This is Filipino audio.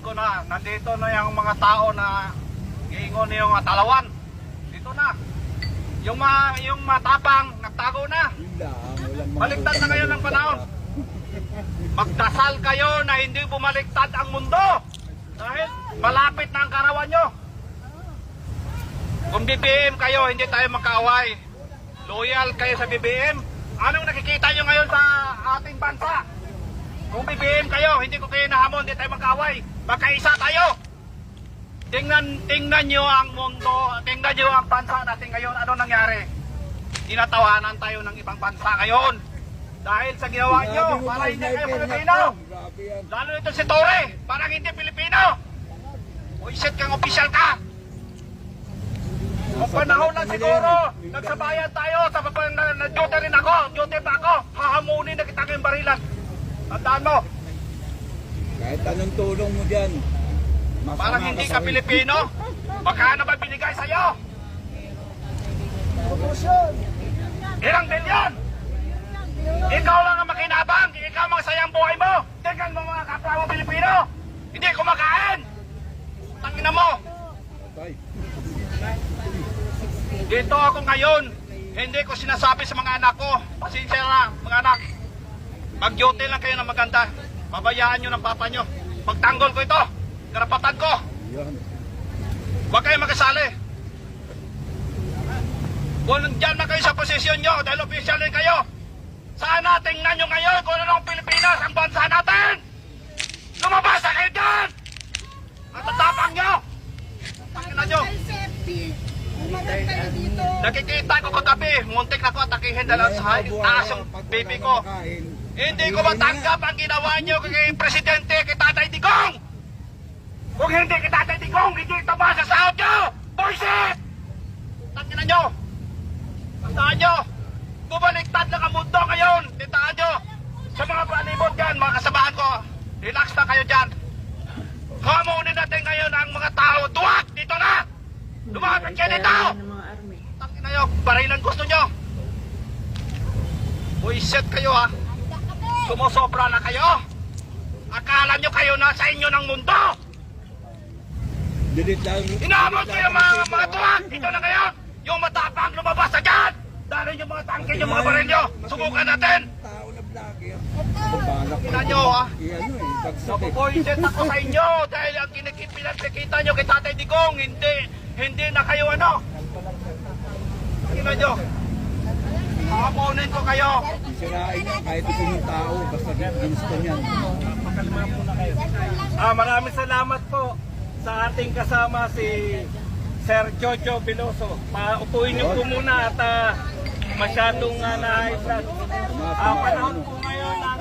ko na, nandito na yung mga tao na iingon yung talawan. Dito na. Yung matapang, nagtago na. Baliktad na kayo ng panahon. Magdasal kayo na hindi bumaliktad ang mundo. Dahil malapit na ang karawan nyo. Kung BBM kayo, hindi tayo magkaaway. Loyal kayo sa BBM. Anong nakikita nyo ngayon sa ating bansa? Kung BBM kayo, hindi ko kayo nahamon, hindi tayo magkaaway. Magkaisa tayo. Tingnan nyo ang mundo, tingnan nyo ang bansa natin ngayon. Ano nangyari? Tinatawanan tayo ng ibang bansa ngayon. Dahil sa ginawa nyo, para hindi kayo Pilipino. Lalo ito si Torre, parang hindi Pilipino. Uisit kang opisyal ka. Kung panahon lang siguro, nagsabayan tayo, sa na-duty rin ako, duty pa ako, hahamunin na kita kayong barilan. Tandaan mo. Kahit anong tulong mo dyan, parang hindi ka Pilipino, magkano ba binigay sa'yo? Ilang bilyon? Ikaw lang ang makinabang, ikaw ang masayang buhay mo. Tingnan mo mga kapwa mo Pilipino, hindi kumakain. Tangina mo. Dito ako ngayon, hindi ko sinasabi sa mga anak ko, pasensya na mga anak, mag-duty lang kayo ng maganda, babayaan nyo ng papa nyo. Pagtanggol ko ito, karapatan ko. Huwag kayo magkasali. Kung dyan na kayo sa posisyon nyo, dahil official din kayo, sana tingnan nyo ngayon kung ano ang Pilipinas, ang bansa natin. Lumabas na kayo dyan! Ang tatapang nyo! Tangina nyo! Nakikita ko kagabi, muntik na ko atakihin dahil sa taas yung baby ko. Hindi ko matanggap ang ginawa nyo kay Presidente, kay Tatay Digong! Kung hindi kay Tatay Digong, hindi ito ba sa sahod nyo? Bullshit! Tangina nyo! Tandaan nyo! Bumaliktad lang ang mundo ngayon! Tandaan nyo! Sa mga palibot dyan, mga kasamahan ko, relax na kayo dyan. Hamunin natin ngayon ang mga tao. Duwag! Dito na! Lumapit kayo dito! Tangina nyo, barilan gusto nyo! Buisit kayo ha! Sumusobra na kayo! Akala nyo kayo nasa inyo ng mundo! Inaamot kayo mga tuwag! Dito na kayo! Yung matapang lumabas na dyan! Dahil yung mga tangke, yung mga baril nyo! Subukan natin! Tingnan nyo ha! Napupoisit ako sa inyo! Dahil ang pinagkikita nyo kay Tatay Digong, hindi na kayo ano! Tingnan nyo! Hamunin ko kayo! sirain niya kahit isang tao, basta ginusto niya. Maraming salamat po sa ating kasama si Sir Jojo Veloso. Paupuin niyo po muna at masyadong na-high blood. Panahon po ngayon ng